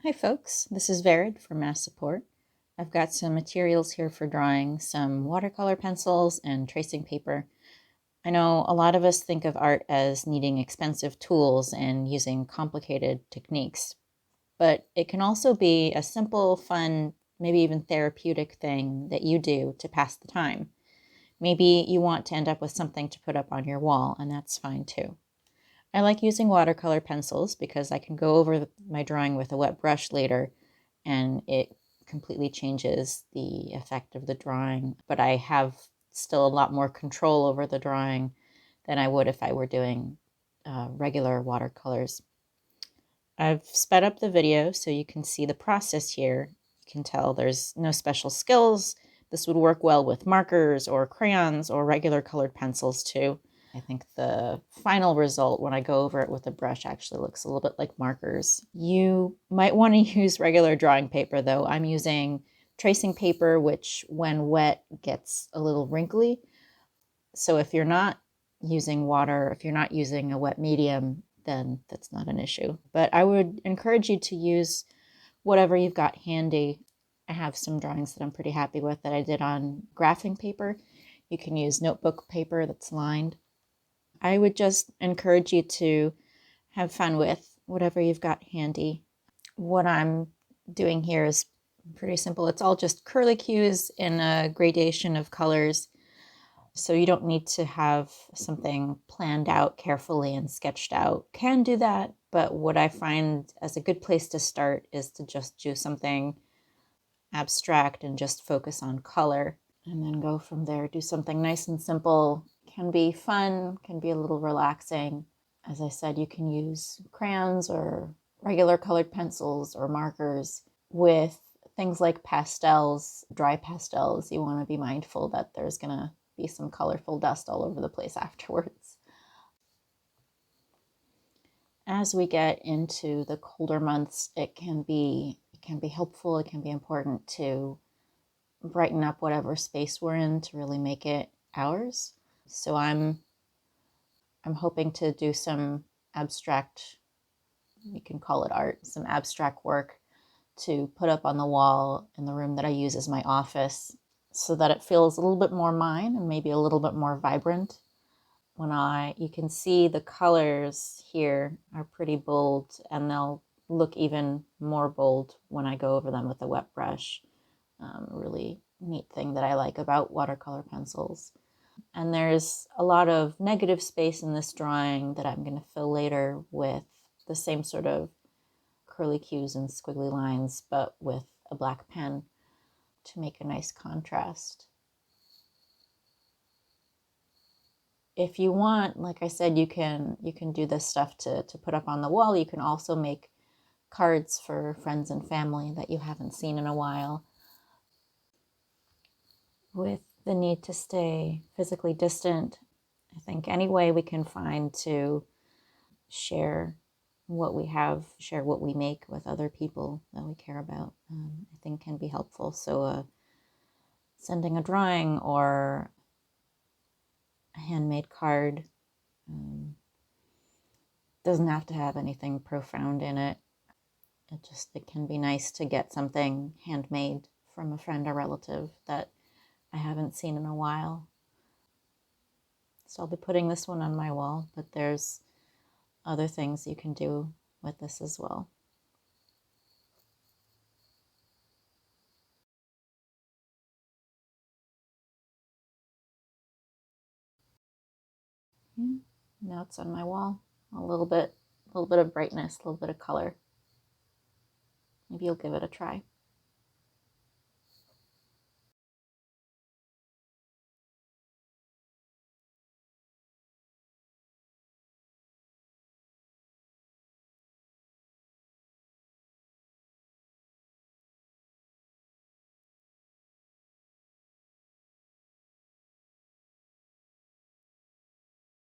Hi folks, this is Verid from Mass Support. I've got some materials here for drawing, some watercolor pencils and tracing paper. I know a lot of us think of art as needing expensive tools and using complicated techniques, but it can also be a simple, fun, maybe even therapeutic thing that you do to pass the time. Maybe you want to end up with something to put up on your wall, and that's fine too. I like using watercolor pencils because I can go over my drawing with a wet brush later and it completely changes the effect of the drawing. But I have still a lot more control over the drawing than I would if I were doing regular watercolors. I've sped up the video so you can see the process here. You can tell there's no special skills. This would work well with markers or crayons or regular colored pencils too. I think the final result when I go over it with a brush actually looks a little bit like markers. You might want to use regular drawing paper though. I'm using tracing paper, which when wet gets a little wrinkly. So if you're not using water, if you're not using a wet medium, then that's not an issue. But I would encourage you to use whatever you've got handy. I have some drawings that I'm pretty happy with that I did on graphing paper. You can use notebook paper that's lined. I would just encourage you to have fun with whatever you've got handy. What I'm doing here is pretty simple. It's all just curlicues in a gradation of colors. So you don't need to have something planned out carefully and sketched out. Can do that, but what I find as a good place to start is to just do something abstract and just focus on color and then go from there. Do something nice and simple. Can be fun, can be a little relaxing. As I said, you can use crayons or regular colored pencils or markers. With things like pastels, dry pastels, you want to be mindful that there's going to be some colorful dust all over the place afterwards. As we get into the colder months, it can be helpful, it can be important to brighten up whatever space we're in to really make it ours. So I'm hoping to do some abstract, you can call it art, some abstract work to put up on the wall in the room that I use as my office so that it feels a little bit more mine and maybe a little bit more vibrant. You can see the colors here are pretty bold and they'll look even more bold when I go over them with a wet brush. Really neat thing that I like about watercolor pencils. And there's a lot of negative space in this drawing that I'm going to fill later with the same sort of curlicues and squiggly lines, but with a black pen to make a nice contrast. If you want, like I said, you can do this stuff to put up on the wall. You can also make cards for friends and family that you haven't seen in a while. With the need to stay physically distant, I think any way we can find to share what we have, share what we make with other people that we care about, I think can be helpful. So sending a drawing or a handmade card doesn't have to have anything profound in it. It can be nice to get something handmade from a friend or relative that I haven't seen in a while. So I'll be putting this one on my wall, but there's other things you can do with this as well. Yeah. Now it's on my wall. A little bit of brightness, a little bit of color. Maybe you'll give it a try.